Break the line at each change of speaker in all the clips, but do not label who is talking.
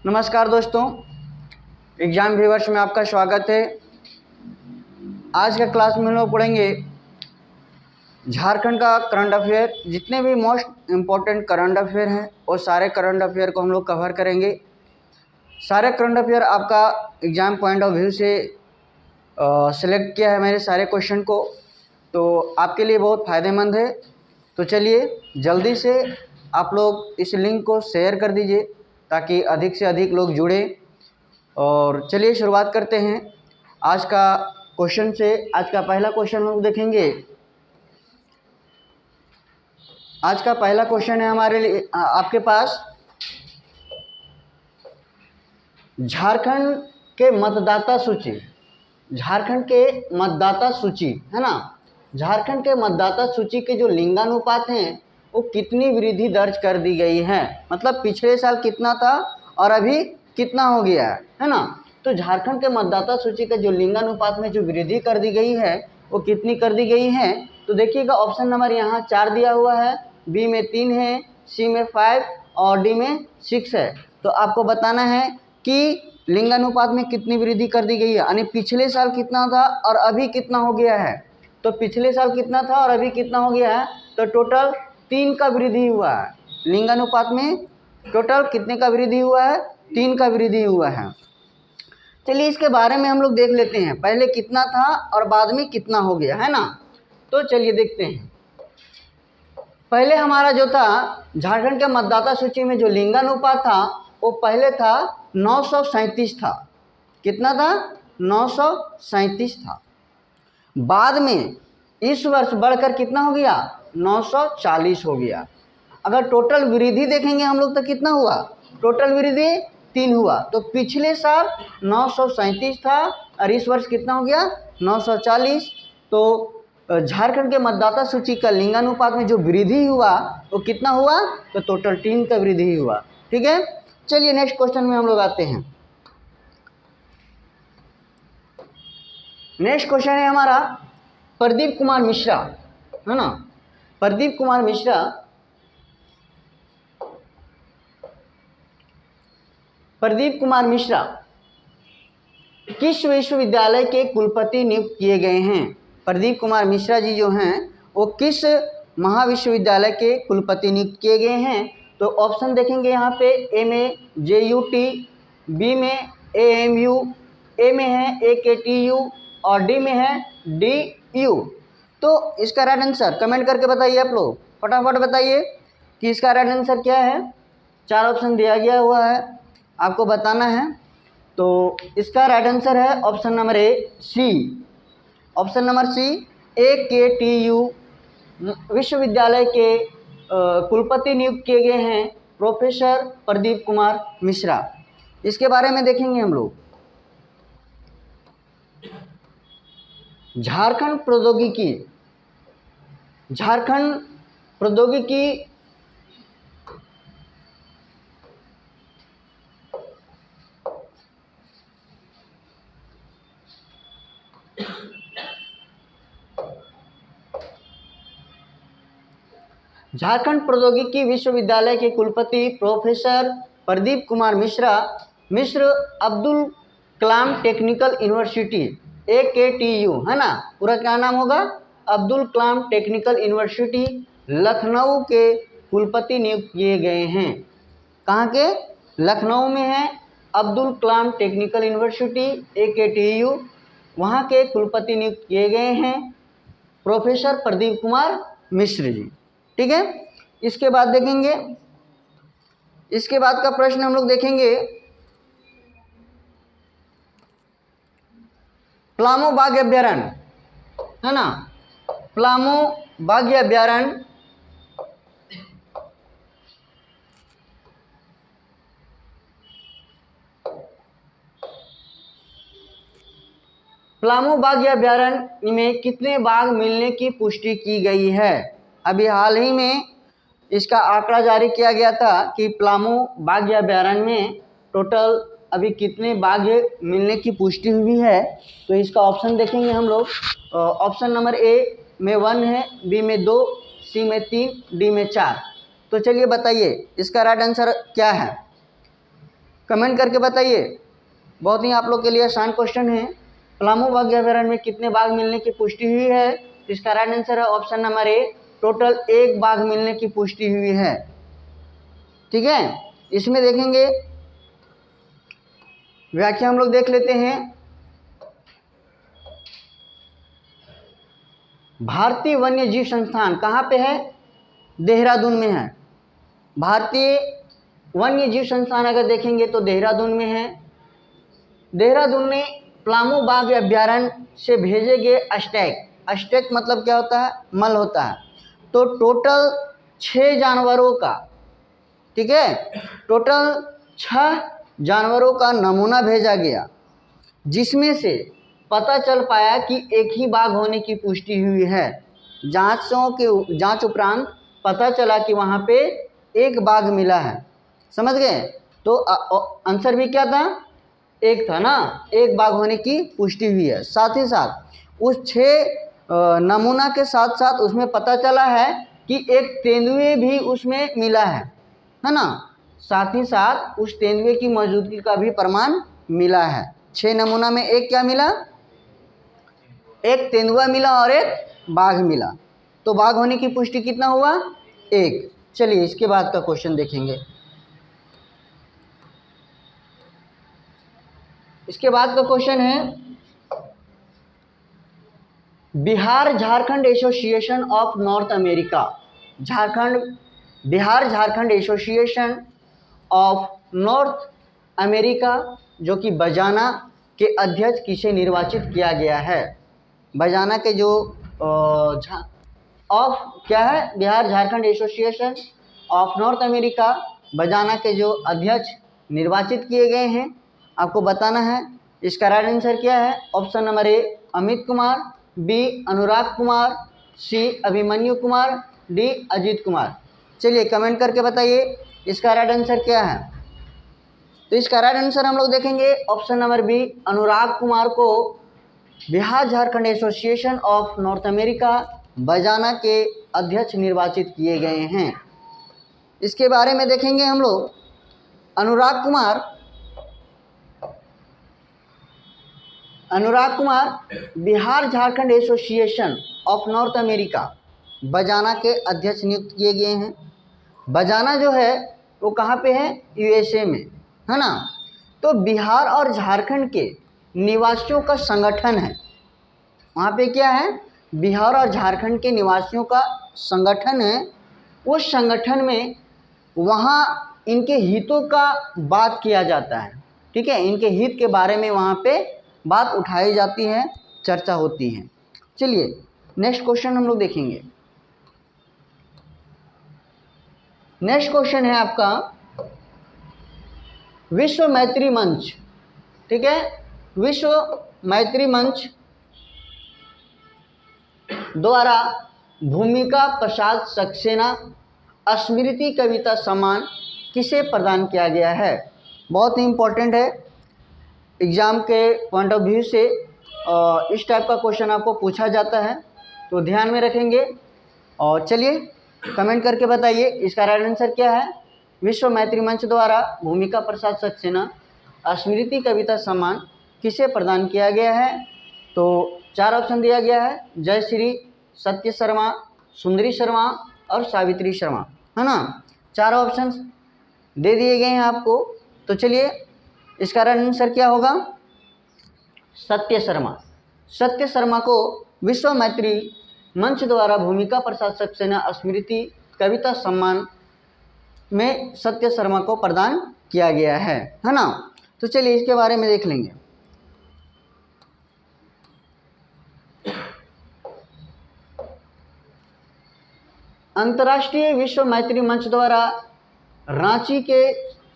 नमस्कार दोस्तों, exam viewers में आपका स्वागत है। आज का क्लास में हम लोग पढ़ेंगे झारखंड का करंट अफेयर। जितने भी मोस्ट इम्पोर्टेंट करंट अफेयर हैं वो सारे करंट अफेयर को हम लोग कवर करेंगे। सारे करंट अफेयर आपका एग्ज़ाम पॉइंट ऑफ व्यू से सिलेक्ट किया है मेरे सारे क्वेश्चन को, तो आपके लिए बहुत फ़ायदेमंद है। तो चलिए जल्दी से आप लोग इस लिंक को शेयर कर दीजिए ताकि अधिक से अधिक लोग जुड़े। और चलिए शुरुआत करते हैं आज का क्वेश्चन से। आज का पहला क्वेश्चन हम लोग देखेंगे। आज का पहला क्वेश्चन है हमारे लिए आपके पास, झारखंड के मतदाता सूची। झारखंड के मतदाता सूची है ना, झारखंड के मतदाता सूची के जो लिंगानुपात हैं वो कितनी वृद्धि दर्ज कर दी गई है। मतलब पिछले साल कितना था और अभी कितना हो गया है ना। तो झारखंड के मतदाता सूची का जो लिंगानुपात में जो वृद्धि कर दी गई है वो कितनी कर दी गई है। तो देखिएगा, ऑप्शन नंबर यहाँ 4 दिया हुआ है, बी में 3 है, सी में 5 और डी में 6 है। तो आपको बताना है कि लिंगानुपात में कितनी वृद्धि कर दी गई है, यानी पिछले साल कितना था और अभी कितना हो गया है। तो पिछले साल कितना था और अभी कितना हो गया है, तो टोटल 3 का वृद्धि हुआ है। लिंगानुपात में टोटल कितने का वृद्धि हुआ है, 3 का वृद्धि हुआ है। चलिए इसके बारे में हम लोग देख लेते हैं, पहले कितना था और बाद में कितना हो गया है ना। तो चलिए देखते हैं। पहले हमारा जो था झारखंड के मतदाता सूची में जो लिंगानुपात था वो पहले था 937 था। कितना था, 937 था। बाद में इस वर्ष बढ़कर कितना हो गया, 940 हो गया। अगर टोटल वृद्धि देखेंगे हम लोग तो कितना हुआ, टोटल वृद्धि 3 हुआ। तो पिछले साल 937 था और इस वर्ष कितना हो गया, 940। तो झारखंड के मतदाता सूची का लिंगानुपात में जो वृद्धि हुआ वो कितना हुआ, तो टोटल 3 का वृद्धि हुआ। ठीक है, चलिए नेक्स्ट क्वेश्चन में हम लोग आते हैं। नेक्स्ट क्वेश्चन है हमारा प्रदीप कुमार मिश्रा, है ना। प्रदीप कुमार मिश्रा किस विश्वविद्यालय के कुलपति नियुक्त किए गए हैं। प्रदीप कुमार मिश्रा जी जो हैं वो किस महाविश्वविद्यालय के कुलपति नियुक्त किए गए हैं। तो ऑप्शन देखेंगे यहाँ पे, ए में JUT, बी में AMU, ए में है AKTU और डी में है DU। तो इसका राइट आंसर कमेंट करके बताइए, आप लोग फटाफट बताइए कि इसका राइट आंसर क्या है। 4 ऑप्शन दिया गया हुआ है, आपको बताना है। तो इसका राइट आंसर है option number A, C. Option number C, AKTU विश्वविद्यालय के कुलपति नियुक्त किए गए हैं प्रोफेसर प्रदीप कुमार मिश्रा। इसके बारे में देखेंगे हम लोग। झारखंड प्रौद्योगिकी झारखंड प्रौद्योगिकी विश्वविद्यालय के कुलपति professor Pradeep Kumar Mishra Abdul Kalam technical university AKTU है ना, पूरा क्या नाम होगा, अब्दुल कलाम टेक्निकल यूनिवर्सिटी लखनऊ के कुलपति नियुक्त किए गए हैं। कहाँ के, लखनऊ में है Abdul Kalam technical university AKTU, वहाँ के कुलपति नियुक्त किए गए हैं प्रोफेसर प्रदीप कुमार मिश्र जी। ठीक है, इसके बाद देखेंगे, इसके बाद का प्रश्न हम लोग देखेंगे, पलामू बाघ अभ्यारण्य है ना। पलामू बाघ अभ्यारण्य में कितने बाघ मिलने की पुष्टि की गई है। अभी हाल ही में इसका आंकड़ा जारी किया गया था कि पलामू बाघ अभ्यारण्य में टोटल अभी कितने बाघ मिलने की पुष्टि हुई है। तो इसका ऑप्शन देखेंगे हम लोग। ऑप्शन नंबर ए में 1 है, बी में 2, सी में 3, डी में 4। तो चलिए बताइए इसका राइट आंसर क्या है, कमेंट करके बताइए। बहुत ही आप लोग के लिए आसान क्वेश्चन है। पलामू बाघ अभयारण्य में कितने बाघ मिलने की पुष्टि हुई है? इसका राइट आंसर है ऑप्शन नंबर ए, टोटल 1 बाघ मिलने की पुष्टि हुई है। ठीक है, इसमें देखेंगे व्याख्या हम लोग देख लेते हैं। भारतीय वन्य जीव संस्थान कहाँ पे है? देहरादून में है। भारतीय वन्य जीव संस्थान अगर देखेंगे तो देहरादून में है। देहरादून में पलामू बाघ अभ्यारण्य से भेजे गए अष्टैक मतलब क्या होता है? मल होता है। तो टोटल 6 जानवरों का, ठीक है, टोटल 6 जानवरों का नमूना भेजा गया, जिसमें से पता चल पाया कि एक ही बाघ होने की पुष्टि हुई है। जांच उपरांत पता चला कि वहाँ पे एक बाघ मिला है। समझ गए? तो आंसर भी क्या था? एक था ना, एक बाघ होने की पुष्टि हुई है। साथ ही साथ उस 6 नमूना के साथ साथ उसमें पता चला है कि एक तेंदुए भी उसमें मिला है ना। साथ ही साथ उस तेंदुए की मौजूदगी का भी प्रमाण मिला है। 6 नमूना में एक क्या मिला? एक तेंदुआ मिला और एक बाघ मिला। तो बाघ होने की पुष्टि कितना हुआ? 1। चलिए इसके बाद का क्वेश्चन देखेंगे। इसके बाद का क्वेश्चन है, Bihar Jharkhand association of North America, Bihar Jharkhand association of North America जो कि बजाना के अध्यक्ष किसे निर्वाचित किया गया है? बजाना के जो क्या है? Bihar Jharkhand association of North America बजाना के जो अध्यक्ष निर्वाचित किए गए हैं, आपको बताना है। इसका राइट आंसर क्या है? Option number A Amit Kumar, B Anurag Kumar, C Abhimanyu Kumar, D Ajit Kumar. चलिए कमेंट करके बताइए इसका राइट आंसर क्या है। तो इसका राइट आंसर हम लोग देखेंगे option number B, Anurag Kumar को Bihar Jharkhand association of North America बजाना के अध्यक्ष निर्वाचित किए गए हैं। इसके बारे में देखेंगे हम लोग। Anurag Kumar Bihar Jharkhand association of North America बजाना के अध्यक्ष नियुक्त किए गए हैं। बजाना जो है वो कहाँ पे है? यूएसए में, है ना। तो बिहार और झारखंड के निवासियों का संगठन है। वहाँ पे क्या है? बिहार और झारखंड के निवासियों का संगठन है। उस संगठन में वहाँ इनके हितों का बात किया जाता है। ठीक है, इनके हित के बारे में वहाँ पे बात उठाई जाती है, चर्चा होती है। चलिए नेक्स्ट क्वेश्चन हम लोग देखेंगे। नेक्स्ट क्वेश्चन है आपका विश्व मैत्री मंच। ठीक है, विश्व मैत्री मंच द्वारा भूमिका प्रसाद सक्सेना स्मृति कविता सम्मान किसे प्रदान किया गया है? बहुत ही इम्पोर्टेंट है, एग्ज़ाम के पॉइंट ऑफ व्यू से इस टाइप का क्वेश्चन आपको पूछा जाता है, तो ध्यान में रखेंगे। और चलिए कमेंट करके बताइए इसका राइट आंसर क्या है। विश्व मैत्री मंच द्वारा भूमिका प्रसाद सक्सेना स्मृति कविता सम्मान किसे प्रदान किया गया है? तो 4 ऑप्शन दिया गया है, जयश्री, सत्य शर्मा, सुंदरी शर्मा और सावित्री शर्मा, है ना। 4 ऑप्शन दे दिए गए हैं आपको। तो चलिए इसका राइट आंसर क्या होगा? सत्य शर्मा। सत्य शर्मा को विश्व मैत्री मंच द्वारा भूमिका प्रसाद सक्सेना स्मृति कविता सम्मान में सत्य शर्मा को प्रदान किया गया है ना। तो चलिए इसके बारे में देख लेंगे। अंतर्राष्ट्रीय विश्व मैत्री मंच द्वारा रांची के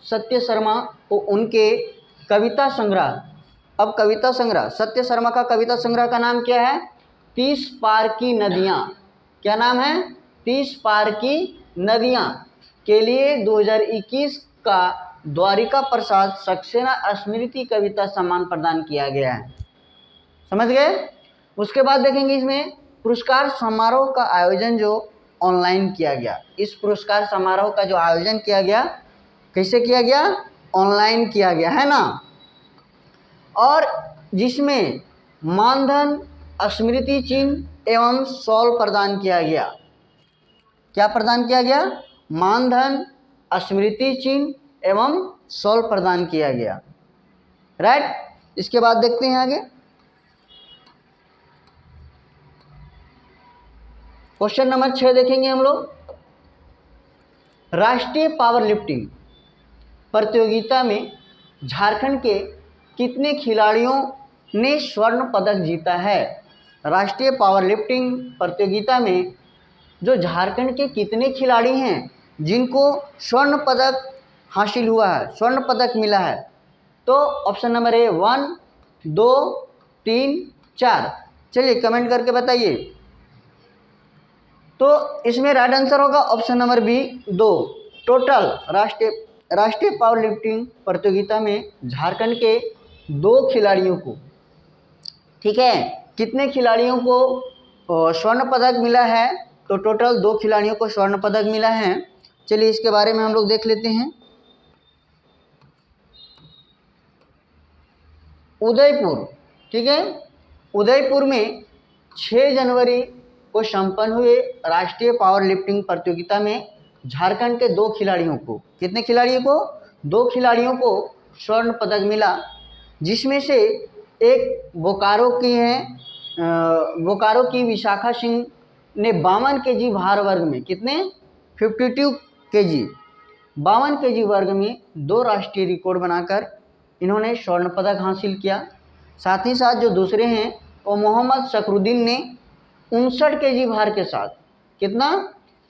सत्य शर्मा को उनके कविता संग्रह, अब कविता संग्रह, सत्य शर्मा का कविता संग्रह का नाम क्या है? 30 पार की नदियाँ। क्या नाम है? 30 पार की नदियाँ के लिए 2021 का द्वारिका प्रसाद सक्सेना स्मृति कविता सम्मान प्रदान किया गया है। समझ गए? उसके बाद देखेंगे इसमें पुरस्कार समारोह का आयोजन जो ऑनलाइन किया गया। इस पुरस्कार समारोह का जो आयोजन किया गया, कैसे किया गया? ऑनलाइन किया गया है ना, और जिसमें मानधन, स्मृति चिन्ह एवं शॉल प्रदान किया गया। क्या प्रदान किया गया? मानधन, स्मृति चिन्ह एवं शॉल प्रदान किया गया। राइट। इसके बाद देखते हैं आगे क्वेश्चन नंबर 6 देखेंगे हम लोग। राष्ट्रीय पावर लिफ्टिंग प्रतियोगिता में झारखंड के कितने खिलाड़ियों ने स्वर्ण पदक जीता है? राष्ट्रीय पावर लिफ्टिंग प्रतियोगिता में जो झारखंड के कितने खिलाड़ी हैं जिनको स्वर्ण पदक हासिल हुआ है, स्वर्ण पदक मिला है? तो ऑप्शन नंबर ए 1, 2, 3, 4। चलिए कमेंट करके बताइए। तो इसमें राइट आंसर होगा ऑप्शन नंबर बी 2। टोटल राष्ट्रीय पावर लिफ्टिंग प्रतियोगिता में झारखंड के 2 खिलाड़ियों को, ठीक है, कितने खिलाड़ियों को स्वर्ण पदक मिला है? तो टोटल 2 खिलाड़ियों को स्वर्ण पदक मिला है। चलिए इसके बारे में हम लोग देख लेते हैं। उदयपुर, ठीक है, उदयपुर में 6 जनवरी को संपन्न हुए राष्ट्रीय पावर लिफ्टिंग प्रतियोगिता में झारखंड के 2 खिलाड़ियों को, कितने खिलाड़ियों को? 2 खिलाड़ियों को स्वर्ण पदक मिला, जिसमें से एक बोकारो की है, बोकारो की विशाखा सिंह ने 52 केजी भार वर्ग में, कितने? 52 केजी, 52 केजी वर्ग में 2 राष्ट्रीय रिकॉर्ड बनाकर इन्होंने स्वर्ण पदक हासिल किया। साथ ही साथ जो दूसरे हैं वो मोहम्मद शकरुद्दीन ने 59 केजी भार के साथ, कितना?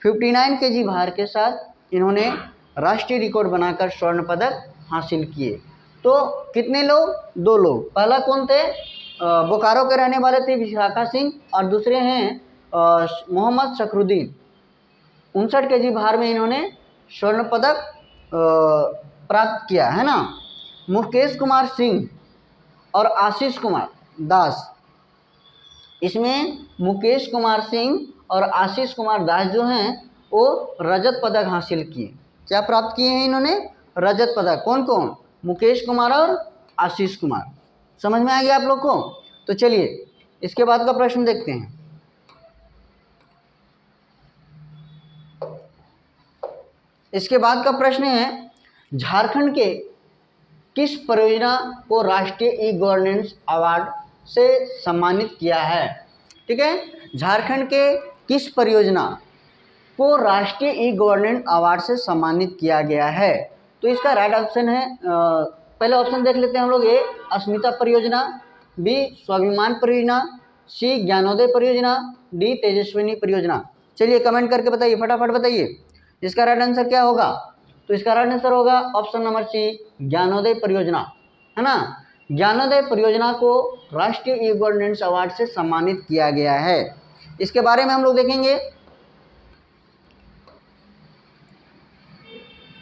59 केजी भार के साथ इन्होंने राष्ट्रीय रिकॉर्ड बनाकर स्वर्ण पदक हासिल किए। तो कितने लोग? 2 लोग। पहला कौन थे? बोकारो के रहने वाले थे विशाखा सिंह, और दूसरे हैं मोहम्मद शकरुद्दीन। 59 केजी भार में इन्होंने स्वर्ण पदक प्राप्त किया है ना। मुकेश कुमार सिंह और आशीष कुमार दास, इसमें मुकेश कुमार सिंह और आशीष कुमार दास जो हैं वो रजत पदक हासिल किए। क्या प्राप्त किए हैं इन्होंने? रजत पदक। कौन कौन? मुकेश कुमार और आशीष कुमार। समझ में आ गया आप लोग को? तो चलिए इसके बाद का प्रश्न देखते हैं। इसके बाद का प्रश्न है, झारखंड के किस परियोजना को राष्ट्रीय ई गवर्नेंस अवार्ड से सम्मानित किया है? ठीक है, झारखंड के किस परियोजना को राष्ट्रीय ई गवर्नेंस अवार्ड से सम्मानित किया गया है? तो इसका राइट ऑप्शन है, पहले ऑप्शन देख लेते हैं हम लोग। ए अस्मिता परियोजना, बी स्वाभिमान परियोजना, सी ज्ञानोदय परियोजना, डी तेजस्विनी परियोजना। चलिए कमेंट करके बताइए, फटाफट बताइए इसका राइट आंसर क्या होगा। तो इसका राइट आंसर होगा ऑप्शन नंबर सी ज्ञानोदय परियोजना, है ना। ज्ञानोदय परियोजना को राष्ट्रीय ई गवर्नेंस अवार्ड से सम्मानित किया गया है। इसके बारे में हम लोग देखेंगे।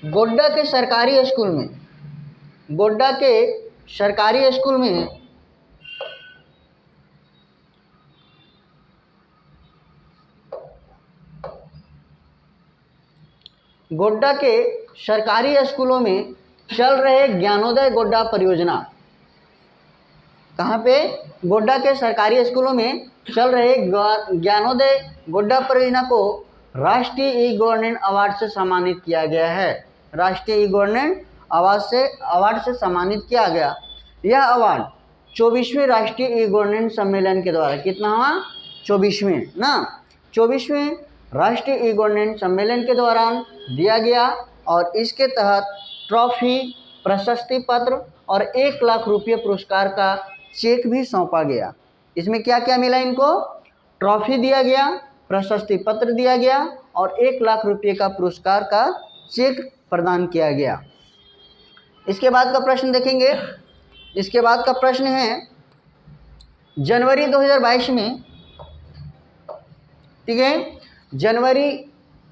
गोड्डा के सरकारी स्कूल में, गोड्डा के सरकारी स्कूल में गोड्डा के सरकारी स्कूलों में चल रहे ज्ञानोदय गोड्डा परियोजना, कहाँ पे? गोड्डा के सरकारी स्कूलों में चल रहे ज्ञानोदय गोड्डा परियोजना को राष्ट्रीय ई गवर्नेंस अवार्ड से सम्मानित किया गया है। राष्ट्रीय ई गवर्नेंस अवार्ड से सम्मानित किया गया। यह अवार्ड 24वें राष्ट्रीय ई गवर्नेंस सम्मेलन के द्वारा, कितना हुआ? 24वें ना, 24वें राष्ट्रीय ई गवर्नेंस सम्मेलन के दौरान दिया गया, और इसके तहत ट्रॉफी, प्रशस्ति पत्र और 1 लाख रुपये पुरस्कार का चेक भी सौंपा गया। इसमें क्या क्या मिला इनको? ट्रॉफी दिया गया, प्रशस्ति पत्र दिया गया और 1 लाख रुपये का पुरस्कार का चेक प्रदान किया गया। इसके बाद का प्रश्न देखेंगे। इसके बाद का प्रश्न है, जनवरी 2022 में, ठीक है, जनवरी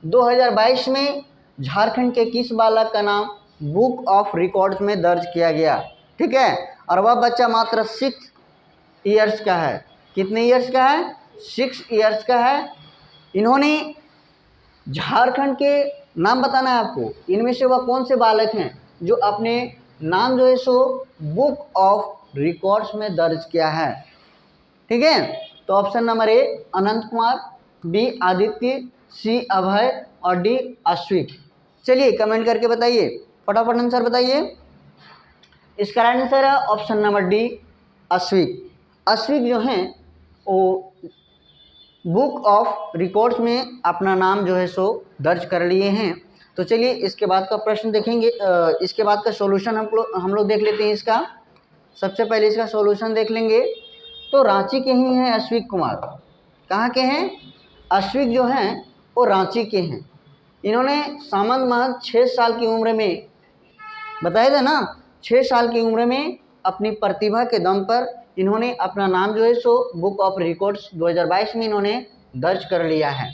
2022 में झारखंड के किस बालक का नाम बुक ऑफ रिकॉर्ड्स में दर्ज किया गया? ठीक है, और वह बच्चा मात्र 6 ईयर्स का है। कितने ईयर्स का है? 6 ईयर्स का है। इन्होंने झारखंड के नाम बताना है आपको, इनमें से वह कौन से बालक हैं जो अपने नाम जो है सो बुक ऑफ रिकॉर्ड्स में दर्ज किया है। ठीक है, तो option number A Anant Kumar, B Aditya, C Abhay और डी अश्विक। चलिए कमेंट करके बताइए, फटाफट आंसर बताइए। इसका आंसर है option number D Ashvik. Ashvik जो हैं वो बुक ऑफ रिकॉर्ड्स में अपना नाम जो है सो दर्ज कर लिए हैं। तो चलिए इसके बाद का प्रश्न देखेंगे, इसके बाद का सॉल्यूशन हम लोग देख लेते हैं इसका। सबसे पहले इसका सॉल्यूशन देख लेंगे। तो रांची के ही हैं अश्विक कुमार। कहाँ के हैं? अश्विक जो हैं वो रांची के हैं। इन्होंने सामंत महज 6 साल की उम्र में, बताया था ना, 6 साल की उम्र में अपनी प्रतिभा के दम पर इन्होंने अपना नाम जो है सो बुक ऑफ रिकॉर्ड्स 2022 में इन्होंने दर्ज कर लिया है।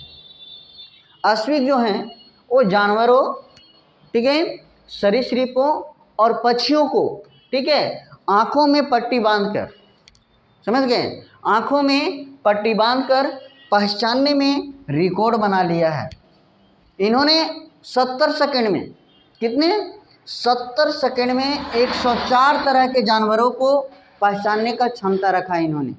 अश्विक जो हैं वो जानवरों, ठीक है, सरीसृपों और पक्षियों को, ठीक है, आँखों में पट्टी बांधकर, समझ गए, आँखों में पट्टी बांधकर पहचानने में रिकॉर्ड बना लिया है। इन्होंने 70 सेकंड में, कितने, 70 सेकंड में 104 तरह के जानवरों को पहचानने का क्षमता रखा है इन्होंने।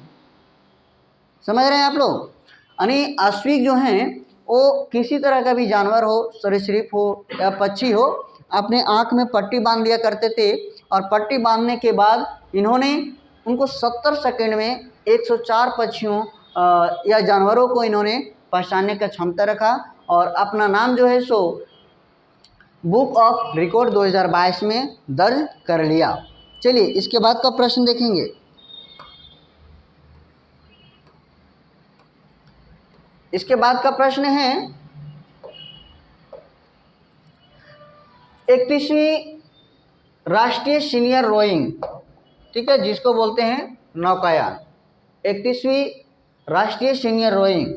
समझ रहे हैं आप लोग? यानी अश्विक जो हैं वो किसी तरह का भी जानवर हो, सरीसृप हो या पक्षी हो, अपने आँख में पट्टी बांध लिया करते थे और पट्टी बांधने के बाद इन्होंने उनको 70 सेकंड में 104 पक्षियों या जानवरों को इन्होंने पहचानने का क्षमता रखा और अपना नाम जो है सो बुक ऑफ रिकॉर्ड 2022 में दर्ज कर लिया। चलिए इसके बाद का प्रश्न देखेंगे। इसके बाद का प्रश्न है 31वीं राष्ट्रीय सीनियर रोइंग, ठीक है, जिसको बोलते हैं नौकायान। 31वीं राष्ट्रीय सीनियर रोइंग,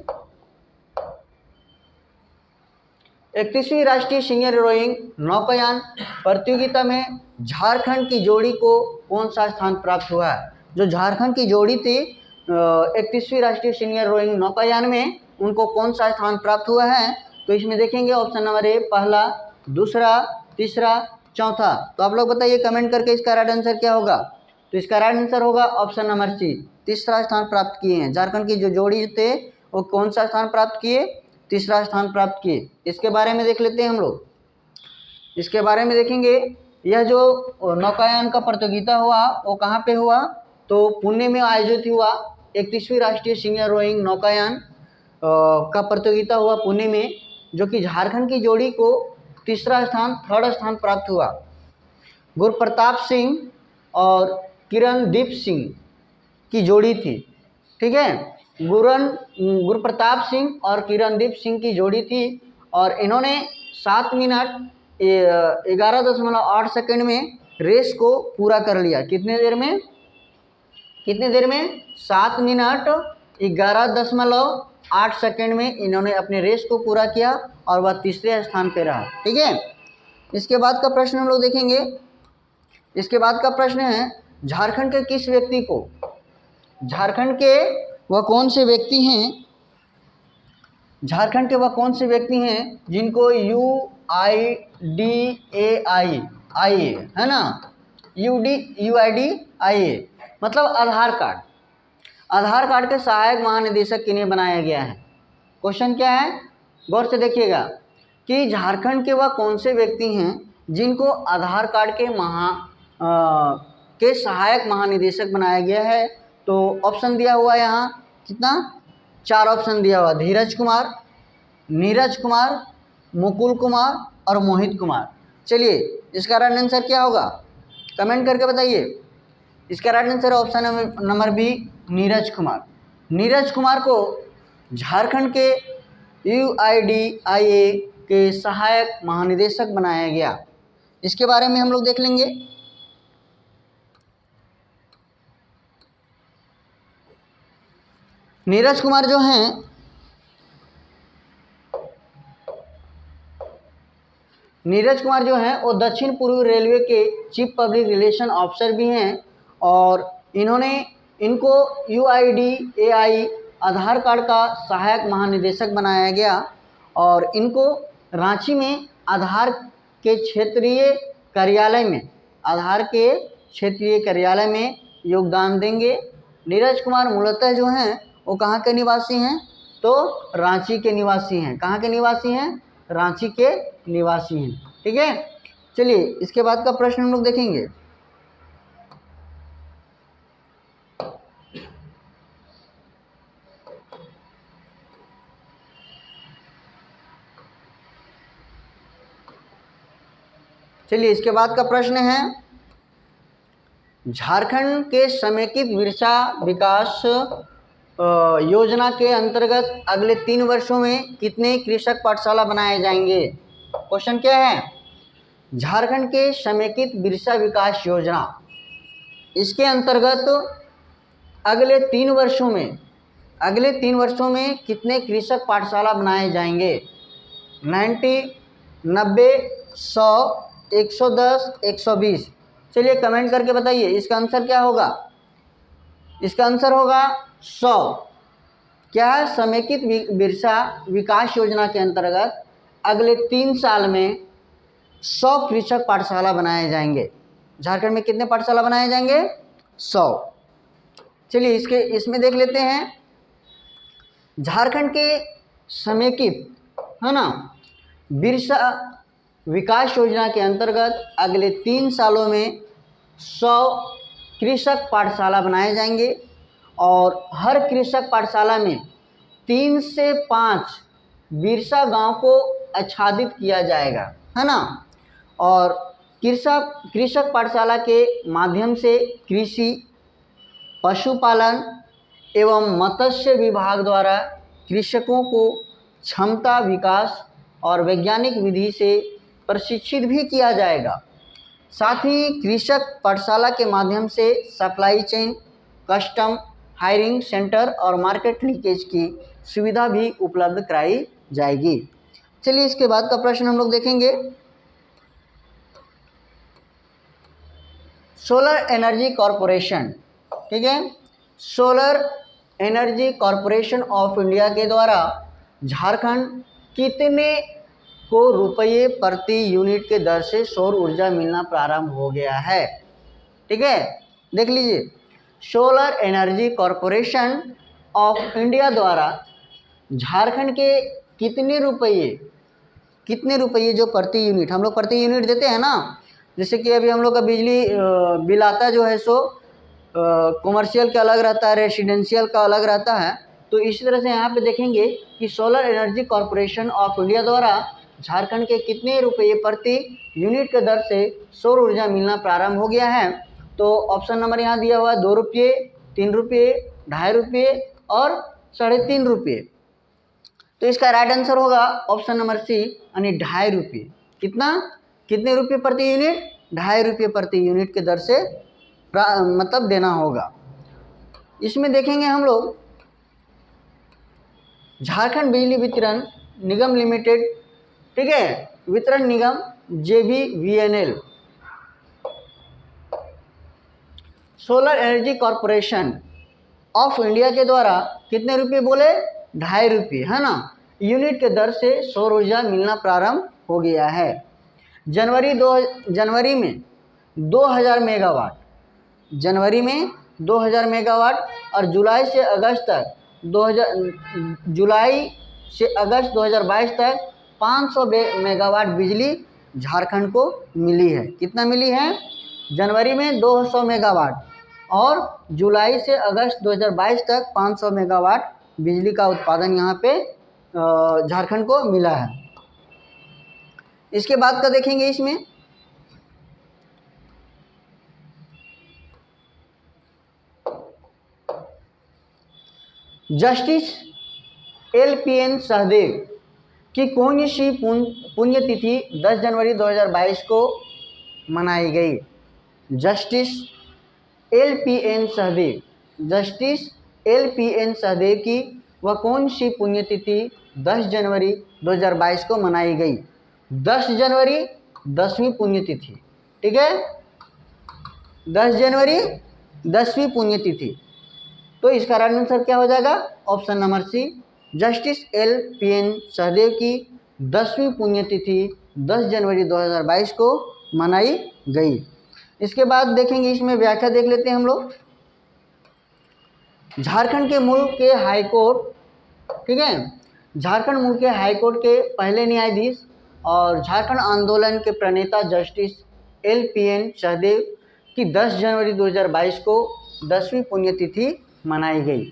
31वीं राष्ट्रीय सीनियर रोइंग नौकायान प्रतियोगिता में झारखंड की जोड़ी को कौन सा स्थान प्राप्त हुआ है? जो झारखंड की जोड़ी थी 31वीं राष्ट्रीय सीनियर रोइंग नौकायान में, उनको कौन सा स्थान प्राप्त हुआ है? तो इसमें देखेंगे ऑप्शन नंबर ए पहला, दूसरा, तीसरा, चौथा। तो आप लोग बताइए कमेंट करके इसका राइट आंसर क्या होगा। तो इसका राइट आंसर होगा ऑप्शन नंबर सी, तीसरा स्थान प्राप्त किए हैं। झारखंड की जो जोड़ी थे वो कौन सा स्थान प्राप्त किए? तीसरा स्थान प्राप्त किए। इसके बारे में देख लेते हैं हम लोग। इसके बारे में देखेंगे, यह जो नौकायान का प्रतियोगिता हुआ वो कहाँ पे हुआ? तो पुणे में आयोजित हुआ। 31वीं राष्ट्रीय सीनियर रोइंग नौकायान का प्रतियोगिता हुआ पुणे में, जो कि झारखंड की जोड़ी को तीसरा स्थान, थर्ड स्थान प्राप्त हुआ। गुरप्रताप सिंह और किरणदीप सिंह की जोड़ी थी, ठीक है, गुरप्रताप सिंह और किरणदीप सिंह की जोड़ी थी और इन्होंने 7 मिनट 11.8 सेकंड में रेस को पूरा कर लिया। कितने देर में? 7 मिनट 11.8 सेकंड में इन्होंने अपने रेस को पूरा किया और वह तीसरे स्थान पे रहा। ठीक है, इसके बाद का प्रश्न हम लोग देखेंगे। इसके बाद का प्रश्न है झारखंड के किस व्यक्ति को, झारखंड के वह कौन से व्यक्ति हैं, झारखंड के वह कौन से व्यक्ति हैं जिनको UIDAI है ना, UIDAI मतलब आधार कार्ड, आधार कार्ड के सहायक महानिदेशक किन्हें बनाया गया है? क्वेश्चन क्या है, गौर से देखिएगा कि झारखंड के वह कौन से व्यक्ति हैं जिनको आधार कार्ड के सहायक महानिदेशक बनाया गया है? तो ऑप्शन दिया हुआ है यहाँ, कितना, 4 ऑप्शन दिया हुआ, धीरज कुमार, नीरज कुमार, मुकुल कुमार और मोहित कुमार। चलिए इसका राइट आंसर क्या होगा, कमेंट करके बताइए। इसका right answer option number B, Neeraj Kumar. Neeraj Kumar को झारखंड के UIDAI के सहायक महानिदेशक बनाया गया। इसके बारे में हम लोग देख लेंगे। नीरज कुमार जो हैं, नीरज कुमार जो हैं वो दक्षिण पूर्व रेलवे के चीफ पब्लिक रिलेशन ऑफिसर भी हैं और इनको UIDAI आधार कार्ड का सहायक महानिदेशक बनाया गया और इनको रांची में आधार के क्षेत्रीय कार्यालय में आधार के क्षेत्रीय कार्यालय में योगदान देंगे। नीरज कुमार मूलतः जो हैं वो कहाँ के निवासी हैं? तो रांची के निवासी हैं। कहाँ के निवासी हैं? रांची के निवासी हैं। ठीक है, चलिए इसके बाद का प्रश्न हम लोग देखेंगे। चलिए इसके बाद का प्रश्न है, झारखंड के समेकित बिरसा विकास योजना के अंतर्गत अगले 3 वर्षों में कितने कृषक पाठशाला बनाए जाएंगे? क्वेश्चन क्या है? झारखंड के समेकित बिरसा विकास योजना, इसके अंतर्गत अगले 3 वर्षों में कितने कृषक पाठशाला बनाए जाएंगे? 90, 90, 100, 110, 120। चलिए कमेंट करके बताइए इसका आंसर क्या होगा? इसका आंसर होगा 100। क्या है? समेकित बिरसा विकास योजना के अंतर्गत अगले 3 साल में 100 कृषक पाठशाला बनाए जाएंगे। झारखंड में कितने पाठशाला बनाए जाएंगे? 100। चलिए इसमें देख लेते हैं, झारखंड के समेकित, है ना, बिरसा विकास योजना के अंतर्गत अगले 3 सालों में 100 कृषक पाठशाला बनाए जाएंगे और हर कृषक पाठशाला में 3 से 5 बिरसा गांव को आच्छादित किया जाएगा, है ना। और कृषक पाठशाला के माध्यम से कृषि, पशुपालन एवं मत्स्य विभाग द्वारा कृषकों को क्षमता विकास और वैज्ञानिक विधि से प्रशिक्षित भी किया जाएगा। साथ ही कृषक पाठशाला के माध्यम से supply chain, custom, hiring centre और मार्केट लिंकेज की सुविधा भी उपलब्ध कराई जाएगी। चलिए इसके बाद का प्रश्न हम लोग देखेंगे, सोलर एनर्जी कॉरपोरेशन, ठीक है, solar energy corporation of India के द्वारा झारखंड कितने को रुपये प्रति यूनिट के दर से सौर ऊर्जा मिलना प्रारंभ हो गया है? ठीक है, देख लीजिए, solar energy corporation of India द्वारा झारखंड के कितने रुपये जो प्रति यूनिट, हम लोग प्रति यूनिट देते हैं ना, जैसे कि अभी हम लोग का बिजली बिल आता जो है सो कॉमर्शियल का अलग रहता है, रेसिडेंशियल का अलग रहता है। तो इसी तरह से यहाँ पे देखेंगे कि solar energy corporation of India द्वारा झारखंड के कितने रुपये प्रति यूनिट के दर से सौर ऊर्जा मिलना प्रारंभ हो गया है? तो ऑप्शन नंबर यहाँ दिया हुआ है 2 रुपये, 3 रुपये, 2.5 रुपये और 3.5 रुपये। तो इसका राइट आंसर होगा ऑप्शन नंबर सी, यानी 2.5 रुपये। कितने रुपये प्रति यूनिट? 2.5 रुपये प्रति यूनिट के दर से मतलब देना होगा। इसमें देखेंगे हम लोग, झारखंड बिजली वितरण निगम लिमिटेड, ठीक है, वितरण निगम JVVNL, solar energy corporation of India के द्वारा कितने रुपये बोले? 2.5 रुपये, है ना, यूनिट के दर से सौर ऊर्जा मिलना प्रारंभ हो गया है। जनवरी में 2000 मेगावाट, जनवरी में 2000 मेगावाट और जुलाई से अगस्त 2022 तक 500 मेगावाट बिजली झारखंड को मिली है। कितना मिली है? जनवरी में 200 मेगावाट और जुलाई से अगस्त 2022 तक 500 मेगावाट बिजली का उत्पादन यहाँ पे झारखंड को मिला है। इसके बाद का देखेंगे, इसमें जस्टिस LPN सहदेव की कौन सी पुण्यतिथि 10 जनवरी 2022 को मनाई गई? जस्टिस LPN सहदेव की वह कौन सी पुण्यतिथि 10 जनवरी 2022 को मनाई गई? 10 जनवरी 10वीं पुण्यतिथि, ठीक है, 10 जनवरी 10वीं पुण्यतिथि। तो इसका राइट आंसर क्या हो जाएगा? Option number C, justice LPN Sahdev की 10वीं पुण्यतिथि 10 जनवरी 2022 को मनाई गई। इसके बाद देखेंगे, इसमें व्याख्या देख लेते हैं हम लोग। झारखंड के मूल के हाई कोर्ट, ठीक है, झारखंड मूल के हाई कोर्ट के पहले न्यायाधीश और झारखंड आंदोलन के प्रणेता जस्टिस LPN सहदेव की 10 जनवरी 2022 को 10वीं पुण्यतिथि मनाई गई।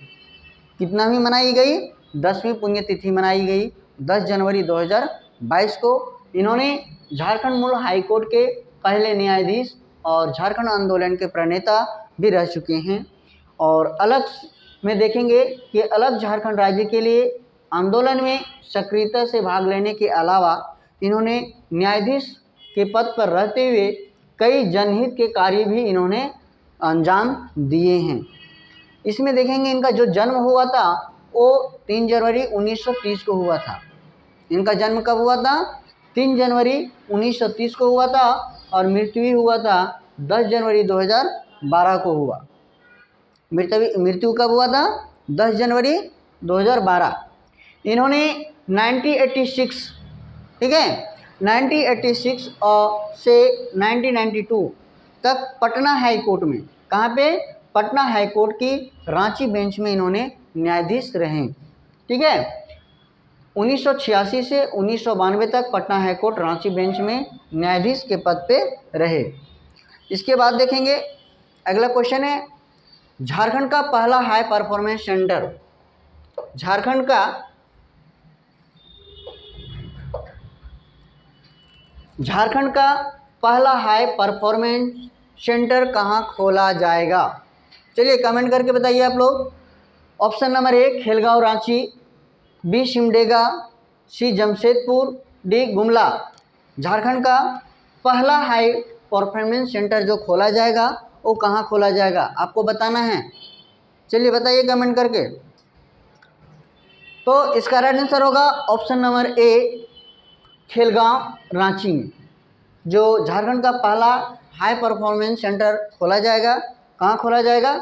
कितनावीं मनाई गई? 10वीं पुण्यतिथि मनाई गई 10 जनवरी 2022 को। इन्होंने झारखंड मूल हाई कोर्ट के पहले न्यायाधीश और झारखंड आंदोलन के प्रणेता भी रह चुके हैं। और अलग में देखेंगे कि अलग झारखंड राज्य के लिए आंदोलन में सक्रियता से भाग लेने के अलावा इन्होंने न्यायाधीश के पद पर रहते हुए कई जनहित के कार्य भी इन्होंने अंजाम दिए हैं। इसमें देखेंगे इनका जो जन्म हुआ था वो 3 जनवरी 1930 को हुआ था। इनका जन्म कब हुआ था? 3 जनवरी 1930 को हुआ था और मृत्यु भी हुआ था 10 जनवरी 2012 को हुआ। मृत्यु कब हुआ था? 10 जनवरी 2012। इन्होंने 1986, ठीक है, 1986 से 1992 तक पटना हाई कोर्ट में, कहाँ पे? पटना हाई कोर्ट की रांची बेंच में इन्होंने न्यायाधीश रहे, ठीक है। 1986 से 1992 तक Patna high court Ranchi bench में न्यायाधीश के पद पे रहे। इसके बाद देखेंगे अगला क्वेश्चन है, झारखंड का पहला हाई परफॉर्मेंस सेंटर, झारखंड का पहला हाई परफॉर्मेंस सेंटर कहाँ खोला जाएगा? चलिए कमेंट करके बताइए आप लोग। Option number 1 Khelgaon Ranchi, B Simdega, C Jamshedpur, D Gumla. Jharkhand का पहला हाई परफॉर्मेंस सेंटर जो खोला जाएगा वो कहाँ खोला जाएगा, आपको बताना है। चलिए बताइए कमेंट करके। तो इसका राइट आंसर होगा option number A Khelgaon Ranchi में, जो झारखंड का पहला हाई परफॉर्मेंस सेंटर खोला जाएगा। कहाँ खोला जाएगा?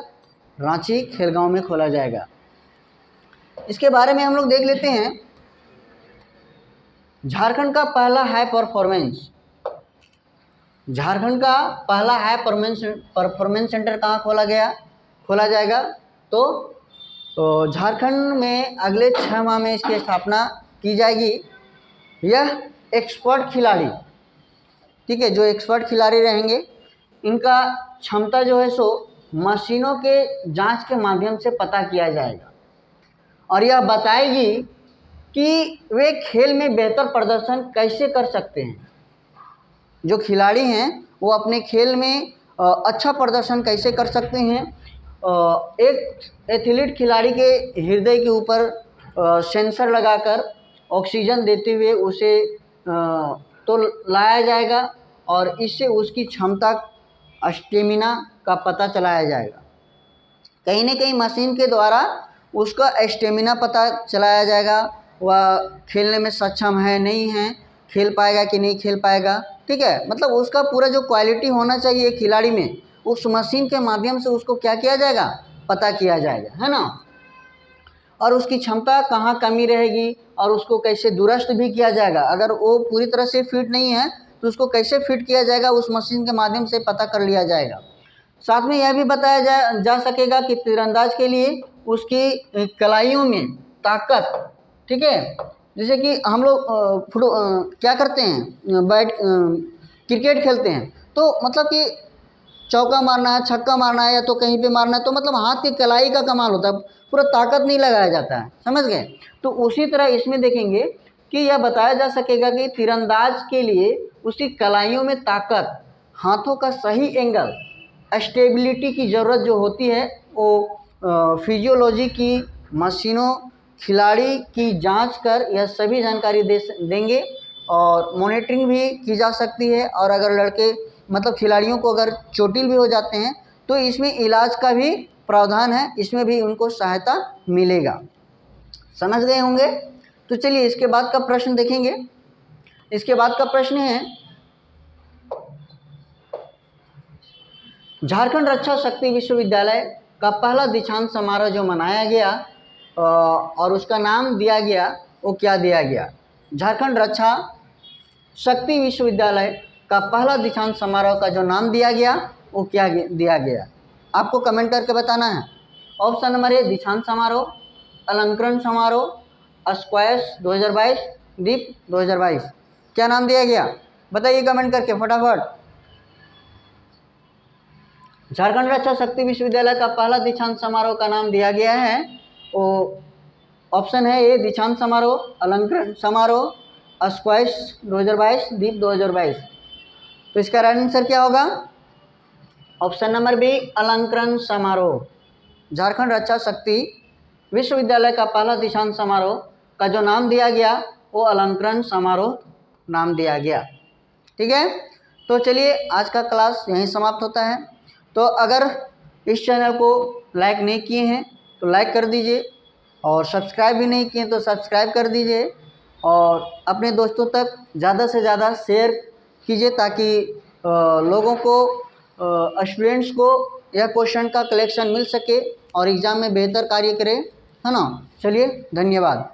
रांची खेलगांव में खोला जाएगा। इसके बारे में हम लोग देख लेते हैं। झारखंड का पहला हाई परफॉर्मेंस, झारखंड का पहला हाई परफॉर्मेंस सेंटर कहाँ खोला जाएगा? तो झारखंड में अगले 6 माह में इसकी स्थापना की जाएगी। यह एक्सपर्ट खिलाड़ी, ठीक है, जो एक्सपर्ट खिलाड़ी रहेंगे इनका क्षमता जो है सो मशीनों के जांच के माध्यम से पता किया जाएगा और यह बताएगी कि वे खेल में बेहतर प्रदर्शन कैसे कर सकते हैं। जो खिलाड़ी हैं वो अपने खेल में अच्छा प्रदर्शन कैसे कर सकते हैं। एक एथलीट खिलाड़ी के हृदय के ऊपर सेंसर लगाकर ऑक्सीजन देते हुए उसे तो लाया जाएगा और इससे उसकी क्षमता, स्टेमिना का पता चलाया जाएगा। कहीं न कहीं मशीन के द्वारा उसका स्टेमिना पता चलाया जाएगा, वह खेलने में सक्षम है नहीं है, खेल पाएगा कि नहीं खेल पाएगा, ठीक है। मतलब उसका पूरा जो क्वालिटी होना चाहिए खिलाड़ी में, उस मशीन के माध्यम से उसको क्या किया जाएगा? पता किया जाएगा, है ना। और उसकी क्षमता कहाँ कमी रहेगी और उसको कैसे दुरुस्त भी किया जाएगा। अगर वो पूरी तरह से फिट नहीं है तो उसको कैसे फिट किया जाएगा, उस मशीन के माध्यम से पता कर लिया जाएगा। साथ में यह भी बताया जा सकेगा कि तीरंदाज के लिए उसकी कलाइयों में ताकत, ठीक है, जैसे कि हम लोग क्या करते हैं, क्रिकेट खेलते हैं तो मतलब कि चौका मारना है, छक्का मारना है या तो कहीं पे मारना है, तो मतलब हाथ की कलाई का कमाल होता है, पूरा ताकत नहीं लगाया जाता है, समझ गए। तो उसी तरह इसमें देखेंगे कि यह बताया जा सकेगा कि तीरंदाज के लिए उसकी कलाइयों में ताकत, हाथों का सही एंगल, स्टेबिलिटी की ज़रूरत जो होती है वो फिजियोलॉजी की मशीनों खिलाड़ी की जांच कर यह सभी जानकारी देंगे और मॉनिटरिंग भी की जा सकती है। और अगर लड़के मतलब खिलाड़ियों को अगर चोटिल भी हो जाते हैं तो इसमें इलाज का भी प्रावधान है, इसमें भी उनको सहायता मिलेगा। समझ गए होंगे। तो चलिए इसके बाद का प्रश्न देखेंगे। इसके बाद का प्रश्न है, झारखंड रक्षा शक्ति विश्वविद्यालय का पहला दीक्षांत समारोह जो मनाया गया और उसका नाम दिया गया, वो क्या दिया गया? झारखंड रक्षा शक्ति विश्वविद्यालय का पहला दीक्षांत समारोह का जो नाम दिया गया वो क्या दिया गया, आपको कमेंट करके बताना है। ऑप्शन नंबर ए दीक्षांत समारोह, अलंकरण समारोह, स्क्वैश 2022, दीप 2022, क्या नाम दिया गया बताइए कमेंट करके फटाफट। झारखंड रक्षा शक्ति विश्वविद्यालय का पहला दीक्षांत समारोह का नाम दिया गया है, वो ऑप्शन है ए दीक्षांत समारोह, अलंकरण समारोह, स्क्वैश 2022, दीप 2022। तो इसका राइट आंसर क्या होगा, ऑप्शन नंबर बी अलंकरण समारोह। झारखंड रक्षा शक्ति विश्वविद्यालय का पहला दीक्षांत समारोह का जो नाम दिया गया वो अलंकरण समारोह नाम दिया गया। ठीक है, तो चलिए आज का क्लास यहीं समाप्त होता है। तो अगर इस चैनल को लाइक नहीं किए हैं तो लाइक कर दीजिए, और सब्सक्राइब भी नहीं किए तो सब्सक्राइब कर दीजिए, और अपने दोस्तों तक ज़्यादा से ज़्यादा शेयर कीजिए ताकि लोगों को, स्टूडेंट्स को यह क्वेश्चन का कलेक्शन मिल सके और एग्ज़ाम में बेहतर कार्य करें, है ना। चलिए धन्यवाद।